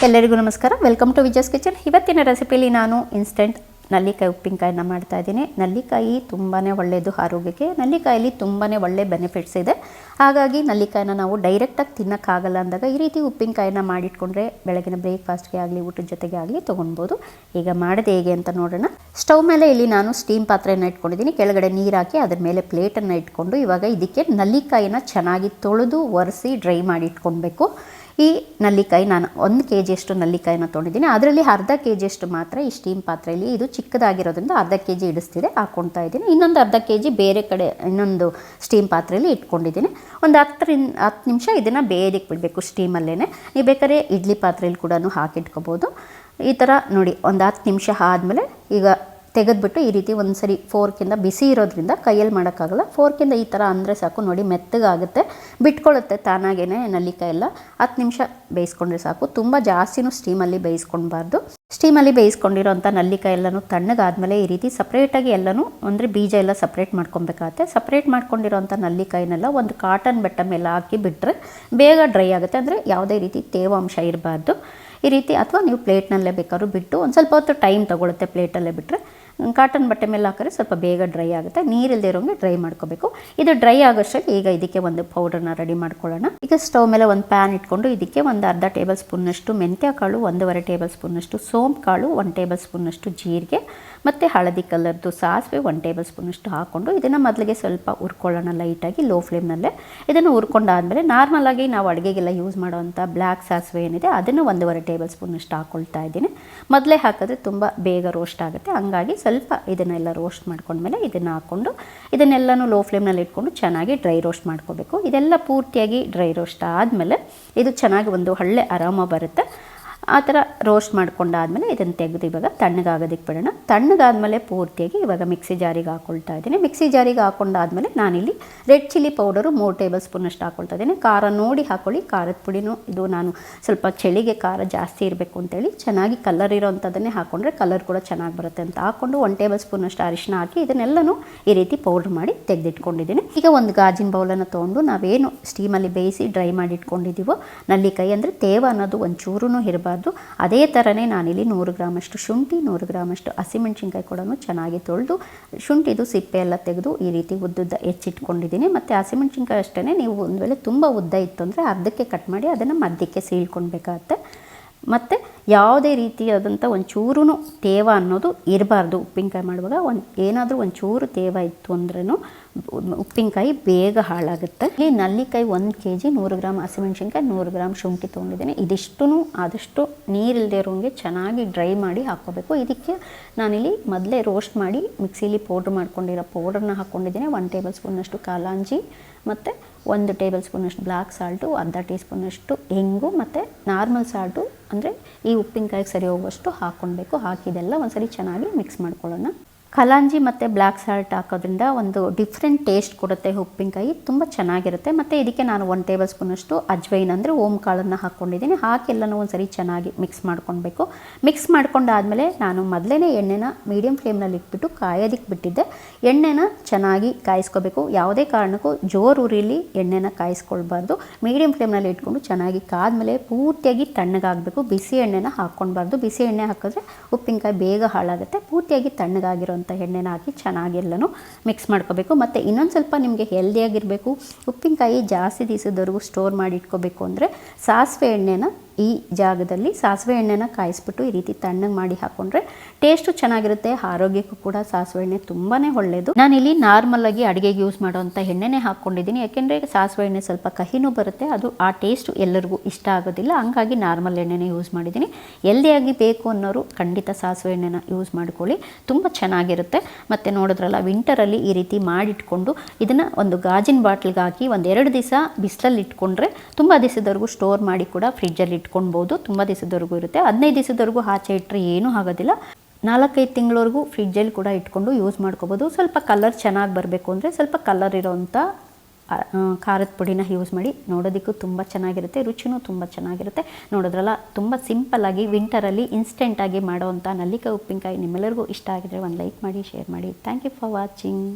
ಎಲ್ಲರಿಗೂ ನಮಸ್ಕಾರ. Welcome to Vijaya's kitchen. ಇವತ್ತಿನ ರೆಸಿಪಿಲಿ ನಾನು ಇನ್ಸ್ಟೆಂಟ್ ನಲ್ಲಿಕಾಯಿ ಉಪ್ಪಿನಕಾಯಿನ ಮಾಡ್ತಾ ಇದ್ದೀನಿ. ನಲ್ಲಿಕಾಯಿ ತುಂಬಾ ಒಳ್ಳೆಯದು ಆರೋಗ್ಯಕ್ಕೆ. ನಲ್ಲಿಕಾಯಲ್ಲಿ ತುಂಬಾ ಒಳ್ಳೆ ಬೆನಿಫಿಟ್ಸ್ ಇದೆ. ಹಾಗಾಗಿ ನಲ್ಲಿಕಾಯಿನ ನಾವು ಡೈರೆಕ್ಟಾಗಿ ತಿನ್ನೋಕ್ಕಾಗಲ್ಲ ಅಂದಾಗ ಈ ರೀತಿ ಉಪ್ಪಿನಕಾಯಿನ ಮಾಡಿಟ್ಕೊಂಡ್ರೆ ಬೆಳಗಿನ ಬ್ರೇಕ್ಫಾಸ್ಟ್ಗೆ ಆಗಲಿ ಊಟದ ಜೊತೆಗೆ ಆಗಲಿ ತೊಗೊಳ್ಬೋದು. ಈಗ ಮಾಡೋದು ಹೇಗೆ ಅಂತ ನೋಡೋಣ. ಸ್ಟವ್ ಮೇಲೆ ಇಲ್ಲಿ ನಾನು ಸ್ಟೀಮ್ ಪಾತ್ರೆಯನ್ನು ಇಟ್ಕೊಂಡಿದ್ದೀನಿ. ಕೆಳಗಡೆ ನೀರು ಹಾಕಿ ಅದ್ರ ಮೇಲೆ ಪ್ಲೇಟನ್ನು ಇಟ್ಕೊಂಡು ಇವಾಗ ಇದಕ್ಕೆ ನಲ್ಲಿಕಾಯಿನ ಚೆನ್ನಾಗಿ ತೊಳೆದು ಒರೆಸಿ ಡ್ರೈ ಮಾಡಿ ಇಟ್ಕೊಳ್ಬೇಕು. ಈ ನಲ್ಲಿಕಾಯಿ ನಾನು 1 kg ನಲ್ಲಿಕಾಯಿನ ತೊಗೊಂಡಿದ್ದೀನಿ. ಅದರಲ್ಲಿ ಅರ್ಧ kg ಮಾತ್ರ ಈ ಸ್ಟೀಮ್ ಪಾತ್ರೆಯಲ್ಲಿ, ಇದು ಚಿಕ್ಕದಾಗಿರೋದ್ರಿಂದ ಅರ್ಧ kg ಇಡಿಸ್ತಿದೆ ಹಾಕ್ಕೊಳ್ತಾ ಇದ್ದೀನಿ. ಇನ್ನೊಂದು ಅರ್ಧ kg ಬೇರೆ ಕಡೆ ಇನ್ನೊಂದು ಸ್ಟೀಮ್ ಪಾತ್ರೆಯಲ್ಲಿ ಇಟ್ಕೊಂಡಿದ್ದೀನಿ. ಒಂದು 10 ನಿಮಿಷ ಇದನ್ನು ಬೇಯಕ್ಕೆ ಬಿಡಬೇಕು ಸ್ಟೀಮಲ್ಲೇ. ನೀವು ಬೇಕಾದ್ರೆ ಇಡ್ಲಿ ಪಾತ್ರೆಯಲ್ಲಿ ಕೂಡ ಹಾಕಿಟ್ಕೋಬೋದು. ಈ ಥರ ನೋಡಿ, ಒಂದು 10 ನಿಮಿಷ ಆದಮೇಲೆ ಈಗ ತೆಗೆದುಬಿಟ್ಟು ಈ ರೀತಿ ಒಂದು ಸರಿ ಫೋರ್ಕಿಂದ, ಬಿಸಿ ಇರೋದ್ರಿಂದ ಕೈಯಲ್ಲಿ ಮಾಡೋಕ್ಕಾಗಲ್ಲ, ಫೋರ್ಕಿಂದ ಈ ಥರ ಅಂದರೆ ಸಾಕು. ನೋಡಿ, ಮೆತ್ತಗಾಗುತ್ತೆ, ಬಿಟ್ಕೊಳ್ಳುತ್ತೆ ತಾನಾಗೇ ನಲ್ಲಿಕಾಯಿ ಎಲ್ಲ. 10 ನಿಮಿಷ ಬೇಯಿಸ್ಕೊಂಡ್ರೆ ಸಾಕು. ತುಂಬ ಜಾಸ್ತಿನೂ ಸ್ಟೀಮಲ್ಲಿ ಬೇಯಿಸ್ಕೊಳ್ಬಾರ್ದು. ಸ್ಟೀಮಲ್ಲಿ ಬೇಯಿಸ್ಕೊಂಡಿರೋಂಥ ನಲ್ಲಿಕಾಯಿ ಎಲ್ಲನೂ ತಣ್ಣಗಾದ್ಮೇಲೆ ಈ ರೀತಿ ಸಪ್ರೇಟಾಗಿ ಎಲ್ಲನೂ ಅಂದರೆ ಬೀಜ ಎಲ್ಲ ಸಪ್ರೇಟ್ ಮಾಡ್ಕೊಬೇಕಾಗತ್ತೆ. ಸಪ್ರೇಟ್ ಮಾಡ್ಕೊಂಡಿರೋಂಥ ನಲ್ಲಿಕಾಯಿನೆಲ್ಲ ಒಂದು ಕಾಟನ್ ಬೆಟ್ಟ ಮೇಲೆ ಹಾಕಿ ಬಿಟ್ಟರೆ ಬೇಗ ಡ್ರೈ ಆಗುತ್ತೆ. ಅಂದರೆ ಯಾವುದೇ ರೀತಿ ತೇವಾಂಶ ಇರಬಾರ್ದು. ಈ ರೀತಿ, ಅಥವಾ ನೀವು ಪ್ಲೇಟ್ನಲ್ಲೇ ಬೇಕಾದ್ರೂ ಬಿಟ್ಟು ಒಂದು ಸ್ವಲ್ಪ ಹೊತ್ತು ಟೈಮ್ ತೊಗೊಳುತ್ತೆ. ಪ್ಲೇಟಲ್ಲೇ ಬಿಟ್ಟರೆ ಕಾಟನ್ ಬಟ್ಟೆ ಮೇಲೆ ಹಾಕಿದ್ರೆ ಸ್ವಲ್ಪ ಬೇಗ ಡ್ರೈ ಆಗುತ್ತೆ. ನೀರಿಲ್ಲದೆ ಇರೋಂಗೆ ಡ್ರೈ ಮಾಡ್ಕೋಬೇಕು. ಇದು ಡ್ರೈ ಆಗೋಷ್ಟರಲ್ಲಿ ಈಗ ಇದಕ್ಕೆ ಒಂದು ಪೌಡರ್ನ ರೆಡಿ ಮಾಡ್ಕೊಳ್ಳೋಣ. ಈಗ ಸ್ಟವ್ ಮೇಲೆ ಒಂದು ಪ್ಯಾನ್ ಇಟ್ಕೊಂಡು ಇದಕ್ಕೆ ಒಂದು ಅರ್ಧ ಟೇಬಲ್ ಸ್ಪೂನ್ನಷ್ಟು ಮೆಂತ್ಯ ಕಾಳು, 1.5 ಟೇಬಲ್ ಸ್ಪೂನ್ನಷ್ಟು ಸೋಂಪು ಕಾಳು, 1 ಟೇಬಲ್ ಸ್ಪೂನ್ನಷ್ಟು ಜೀರಿಗೆ ಮತ್ತು ಹಳದಿ ಕಲರ್ದು ಸಾಸಿವೆ 1 ಟೇಬಲ್ ಸ್ಪೂನಷ್ಟು ಹಾಕ್ಕೊಂಡು ಇದನ್ನು ಮೊದಲಿಗೆ ಸ್ವಲ್ಪ ಹುರ್ಕೊಳ್ಳೋಣ ಲೈಟಾಗಿ ಲೋ ಫ್ಲೇಮ್ನಲ್ಲೇ. ಇದನ್ನು ಹುರ್ಕೊಂಡಾದಮೇಲೆ ನಾರ್ಮಲಾಗಿ ನಾವು ಅಡುಗೆಗೆಲ್ಲ ಯೂಸ್ ಮಾಡೋವಂಥ ಬ್ಲ್ಯಾಕ್ ಸಾಸಿವೆ ಏನಿದೆ ಅದನ್ನು 1.5 ಟೇಬಲ್ ಸ್ಪೂನಷ್ಟು ಹಾಕ್ಕೊಳ್ತಾ ಇದ್ದೀನಿ. ಮೊದಲೇ ಹಾಕಿದ್ರೆ ತುಂಬ ಬೇಗ ರೋಸ್ಟ್ ಆಗುತ್ತೆ. ಹಂಗಾಗಿ ಸ್ವಲ್ಪ ಇದನ್ನೆಲ್ಲ ರೋಸ್ಟ್ ಮಾಡ್ಕೊಂಡ್ಮೇಲೆ ಇದನ್ನು ಹಾಕ್ಕೊಂಡು ಇದನ್ನೆಲ್ಲನೂ ಲೋ ಫ್ಲೇಮ್ನಲ್ಲಿ ಇಟ್ಕೊಂಡು ಚೆನ್ನಾಗಿ ಡ್ರೈ ರೋಸ್ಟ್ ಮಾಡ್ಕೋಬೇಕು. ಇದೆಲ್ಲ ಪೂರ್ತಿಯಾಗಿ ಡ್ರೈ ರೋಸ್ಟ್ ಆದಮೇಲೆ ಇದು ಚೆನ್ನಾಗಿ ಒಂದು ಒಳ್ಳೆ ಆರಾಮ ಬರುತ್ತೆ. ಆ ಥರ ರೋಸ್ಟ್ ಮಾಡ್ಕೊಂಡಾದಮೇಲೆ ಇದನ್ನು ತೆಗೆದು ಇವಾಗ ತಣ್ಣಗಾಗೋದಕ್ಕೆ ಬಿಡೋಣ. ತಣ್ಣಗಾದಮೇಲೆ ಪೂರ್ತಿಯಾಗಿ ಇವಾಗ ಮಿಕ್ಸಿ ಜಾರಿಗೆ ಹಾಕ್ಕೊಳ್ತಾ ಇದ್ದೀನಿ. ಮಿಕ್ಸಿ ಜಾರಿಗೆ ಹಾಕ್ಕೊಂಡಾದಮೇಲೆ ನಾನಿಲ್ಲಿ ರೆಡ್ ಚಿಲ್ಲಿ ಪೌಡರು 3 ಟೇಬಲ್ ಸ್ಪೂನಷ್ಟು ಹಾಕ್ಕೊಳ್ತಾ ಇದ್ದೀನಿ. ಖಾರ ನೋಡಿ ಹಾಕ್ಕೊಳ್ಳಿ. ಖಾರದ ಪುಡಿನೂ ಇದು ನಾನು ಸ್ವಲ್ಪ ಚಳಿಗೆ ಖಾರ ಜಾಸ್ತಿ ಇರಬೇಕು ಅಂತೇಳಿ ಚೆನ್ನಾಗಿ ಕಲರ್ ಇರೋವಂಥದ್ದನ್ನೇ ಹಾಕ್ಕೊಂಡ್ರೆ ಕಲರ್ ಕೂಡ ಚೆನ್ನಾಗಿ ಬರುತ್ತೆ ಅಂತ ಹಾಕ್ಕೊಂಡು 1 ಟೇಬಲ್ ಸ್ಪೂನಷ್ಟು ಅರಿಶಿನ ಹಾಕಿ ಇದನ್ನೆಲ್ಲನೂ ಈ ರೀತಿ ಪೌಡ್ರ್ ಮಾಡಿ ತೆಗೆದಿಟ್ಕೊಂಡಿದ್ದೀನಿ. ಈಗ ಒಂದು ಗಾಜಿನ ಬೌಲನ್ನು ತೊಗೊಂಡು ನಾವೇನು ಸ್ಟೀಮಲ್ಲಿ ಬೇಯಿಸಿ ಡ್ರೈ ಮಾಡಿ ಇಟ್ಕೊಂಡಿದ್ದೀವೋ ನಲ್ಲಿಕಾಯಿ, ಅಂದರೆ ತೇವ ಅನ್ನೋದು ಒಂಚೂರೂ ಇರಬಾರ್ದು. ಅದೇ ಥರನೇ ನಾನಿಲ್ಲಿ 100 ಗ್ರಾಮಷ್ಟು ಶುಂಠಿ, 100 ಗ್ರಾಮಷ್ಟು ಹಸಿಮೆಣಸಿನ್ಕಾಯಿ ಕೂಡ ಚೆನ್ನಾಗಿ ತೊಳೆದು ಶುಂಠಿದು ಸಿಪ್ಪೆ ಎಲ್ಲ ತೆಗೆದು ಈ ರೀತಿ ಉದ್ದುದ್ದ ಹೆಚ್ಚಿಟ್ಕೊಂಡಿದ್ದೀನಿ. ಮತ್ತು ಹಸಿಮೆಣಸಿನ್ಕಾಯಿ ಅಷ್ಟೇ, ನೀವು ಒಂದು ವೇಳೆ ತುಂಬ ಉದ್ದ ಇತ್ತು ಅಂದರೆ ಅರ್ಧಕ್ಕೆ ಕಟ್ ಮಾಡಿ ಅದನ್ನು ಮಧ್ಯಕ್ಕೆ ಸೀಳ್ಕೊಳ್ಬೇಕಾಗತ್ತೆ. ಮತ್ತು ಯಾವುದೇ ರೀತಿಯಾದಂಥ ಒಂಚೂರು ತೇವ ಅನ್ನೋದು ಇರಬಾರ್ದು. ಉಪ್ಪಿನಕಾಯಿ ಮಾಡುವಾಗ ಏನಾದರೂ ಒಂಚೂರು ತೇವ ಇತ್ತು ಅಂದ್ರೂ ಉಪ್ಪಿನಕಾಯಿ ಬೇಗ ಹಾಳಾಗುತ್ತೆ. ಈ ನಲ್ಲಿಕಾಯಿ 1 kg, 100 ಗ್ರಾಮ್ ಹಸಿಮೆಣಸಿನ್ಕಾಯಿ, 100 ಗ್ರಾಮ್ ಶುಂಠಿ ತೊಗೊಂಡಿದ್ದೀನಿ. ಇದಿಷ್ಟು ಆದಷ್ಟು ನೀರಿಲ್ಲದೆ ಇರೋಂಗೆ ಚೆನ್ನಾಗಿ ಡ್ರೈ ಮಾಡಿ ಹಾಕ್ಕೋಬೇಕು. ಇದಕ್ಕೆ ನಾನಿಲ್ಲಿ ಮೊದಲೇ ರೋಸ್ಟ್ ಮಾಡಿ ಮಿಕ್ಸಿಲಿ ಪೌಡ್ರ್ ಮಾಡ್ಕೊಂಡಿರೋ ಪೌಡ್ರನ್ನ ಹಾಕ್ಕೊಂಡಿದ್ದೀನಿ. 1 ಟೇಬಲ್ ಸ್ಪೂನಷ್ಟು ಕಾಲಾಂಜಿ ಮತ್ತು 1 ಟೇಬಲ್ ಸ್ಪೂನಷ್ಟು ಬ್ಲ್ಯಾಕ್ ಸಾಲ್ಟು, ಅರ್ಧ ಟೀ ಸ್ಪೂನಷ್ಟು ಹಿಂಗು ಮತ್ತು ನಾರ್ಮಲ್ ಸಾಲ್ಟು, ಅಂದರೆ ಈ ಉಪ್ಪಿನಕಾಯಿಗೆ ಸರಿ ಹೋಗುವಷ್ಟು ಹಾಕ್ಕೊಳ್ಬೇಕು. ಹಾಕಿದೆಲ್ಲ ಒಂದ್ಸರಿ ಚೆನ್ನಾಗಿ ಮಿಕ್ಸ್ ಮಾಡ್ಕೊಳ್ಳೋಣ. ಕಲಾಂಜಿ ಮತ್ತು ಬ್ಲ್ಯಾಕ್ ಸಾಲ್ಟ್ ಹಾಕೋದ್ರಿಂದ ಒಂದು ಡಿಫ್ರೆಂಟ್ ಟೇಸ್ಟ್ ಕೊಡುತ್ತೆ. ಉಪ್ಪಿನಕಾಯಿ ತುಂಬ ಚೆನ್ನಾಗಿರುತ್ತೆ. ಮತ್ತು ಇದಕ್ಕೆ ನಾನು 1 ಟೇಬಲ್ ಸ್ಪೂನಷ್ಟು ಅಜ್ವೈನ್ ಅಂದರೆ ಓಮ್ ಕಾಳನ್ನು ಹಾಕ್ಕೊಂಡಿದ್ದೀನಿ. ಹಾಕಿ ಎಲ್ಲನೂ ಒಂದ್ಸರಿ ಚೆನ್ನಾಗಿ ಮಿಕ್ಸ್ ಮಾಡ್ಕೊಳ್ಬೇಕು. ಮಿಕ್ಸ್ ಮಾಡ್ಕೊಂಡಾದಮೇಲೆ ನಾನು ಮೊದಲೇ ಎಣ್ಣೆನ ಮೀಡಿಯಮ್ ಫ್ಲೇಮ್ನಲ್ಲಿ ಇಟ್ಬಿಟ್ಟು ಕಾಯೋದಕ್ಕೆ ಬಿಟ್ಟಿದ್ದೆ. ಎಣ್ಣೆನ ಚೆನ್ನಾಗಿ ಕಾಯಿಸ್ಕೋಬೇಕು. ಯಾವುದೇ ಕಾರಣಕ್ಕೂ ಜೋರು ಉರಿಲಿ ಎಣ್ಣೆನ ಕಾಯಿಸ್ಕೊಳ್ಬಾರ್ದು. ಮೀಡಿಯಮ್ ಫ್ಲೇಮ್ನಲ್ಲಿ ಇಟ್ಕೊಂಡು ಚೆನ್ನಾಗಿ ಕಾದ್ಮೇಲೆ ಪೂರ್ತಿಯಾಗಿ ತಣ್ಣಗಾಗಬೇಕು. ಬಿಸಿ ಎಣ್ಣೆನ ಹಾಕ್ಕೊಳ್ಬಾರ್ದು. ಬಿಸಿ ಎಣ್ಣೆ ಹಾಕಿದ್ರೆ ಉಪ್ಪಿನಕಾಯಿ ಬೇಗ ಹಾಳಾಗುತ್ತೆ. ಪೂರ್ತಿಯಾಗಿ ತಣ್ಣಗಾಗಿರೋ ಎಣ್ಣೆನ ಹಾಕಿ ಚೆನ್ನಾಗಿ ಎಲ್ಲನೂ ಮಿಕ್ಸ್ ಮಾಡ್ಕೋಬೇಕು. ಮತ್ತು ಇನ್ನೊಂದು ಸ್ವಲ್ಪ ನಿಮಗೆ ಹೆಲ್ದಿಯಾಗಿರಬೇಕು, ಉಪ್ಪಿನಕಾಯಿ ಜಾಸ್ತಿ ದಿವಸದವರೆಗೂ ಸ್ಟೋರ್ ಮಾಡಿ ಇಟ್ಕೋಬೇಕು ಅಂದರೆ ಸಾಸಿವೆ ಎಣ್ಣೆನ ಈ ಜಾಗದಲ್ಲಿ ಸಾಸಿವೆ ಎಣ್ಣೆನ ಕಾಯಿಸ್ಬಿಟ್ಟು ಈ ರೀತಿ ತಣ್ಣಗೆ ಮಾಡಿ ಹಾಕ್ಕೊಂಡ್ರೆ ಟೇಸ್ಟು ಚೆನ್ನಾಗಿರುತ್ತೆ. ಆರೋಗ್ಯಕ್ಕೂ ಕೂಡ ಸಾಸಿವೆ ಎಣ್ಣೆ ತುಂಬಾ ಒಳ್ಳೆಯದು. ನಾನಿಲ್ಲಿ ನಾರ್ಮಲಾಗಿ ಅಡುಗೆಗೆ ಯೂಸ್ ಮಾಡೋವಂಥ ಎಣ್ಣೆನೇ ಹಾಕ್ಕೊಂಡಿದ್ದೀನಿ. ಯಾಕೆಂದರೆ ಸಾಸಿವೆ ಎಣ್ಣೆ ಸ್ವಲ್ಪ ಕಹಿನೂ ಬರುತ್ತೆ, ಅದು ಆ ಟೇಸ್ಟು ಎಲ್ಲರಿಗೂ ಇಷ್ಟ ಆಗೋದಿಲ್ಲ. ಹಂಗಾಗಿ ನಾರ್ಮಲ್ ಎಣ್ಣೆನೇ ಯೂಸ್ ಮಾಡಿದ್ದೀನಿ. ಹೆಲ್ದಿಯಾಗಿ ಬೇಕು ಅನ್ನೋರು ಖಂಡಿತ ಸಾಸಿವೆ ಎಣ್ಣೆನ ಯೂಸ್ ಮಾಡ್ಕೊಳ್ಳಿ, ತುಂಬ ಚೆನ್ನಾಗಿರುತ್ತೆ. ಮತ್ತು ನೋಡಿದ್ರಲ್ಲ, ವಿಂಟರಲ್ಲಿ ಈ ರೀತಿ ಮಾಡಿಟ್ಕೊಂಡು ಇದನ್ನು ಒಂದು ಗಾಜಿನ ಬಾಟ್ಲಿಗೆ ಹಾಕಿ 1-2 ದಿವಸ ಬಿಸಿಲಲ್ಲಿ ಇಟ್ಕೊಂಡ್ರೆ ತುಂಬ ದಿವಸದವರೆಗೂ ಸ್ಟೋರ್ ಮಾಡಿ ಕೂಡ ಫ್ರಿಜ್ಜಲ್ಲಿ ಇಟ್ಕೊಳ್ಬೋದು. ತುಂಬ ದಿವಸದವರೆಗೂ ಇರುತ್ತೆ. 15 ದಿವಸದವರೆಗೂ ಆಚೆ ಇಟ್ಟರೆ ಏನೂ ಆಗೋದಿಲ್ಲ. 4-5 ತಿಂಗಳವರೆಗೂ ಫ್ರಿಜ್ಜಲ್ಲಿ ಕೂಡ ಇಟ್ಕೊಂಡು ಯೂಸ್ ಮಾಡ್ಕೋಬೋದು. ಸ್ವಲ್ಪ ಕಲರ್ ಚೆನ್ನಾಗಿ ಬರಬೇಕು ಅಂದರೆ ಸ್ವಲ್ಪ ಕಲರ್ ಇರೋವಂಥ ಖಾರದ ಪುಡಿನ ಯೂಸ್ ಮಾಡಿ. ನೋಡೋದಕ್ಕೂ ತುಂಬ ಚೆನ್ನಾಗಿರುತ್ತೆ, ರುಚಿನೂ ತುಂಬ ಚೆನ್ನಾಗಿರುತ್ತೆ. ನೋಡಿದ್ರಲ್ಲ, ತುಂಬ ಸಿಂಪಲ್ಲಾಗಿ ವಿಂಟರಲ್ಲಿ ಇನ್ಸ್ಟೆಂಟಾಗಿ ಮಾಡೋವಂಥ ನಲ್ಲಿಕಾಯಿ ಉಪ್ಪಿನಕಾಯಿ ನಿಮ್ಮೆಲ್ಲರಿಗೂ ಇಷ್ಟ ಆಗಿದ್ರೆ ಒಂದು ಲೈಕ್ ಮಾಡಿ, ಶೇರ್ ಮಾಡಿ. Thank you for watching.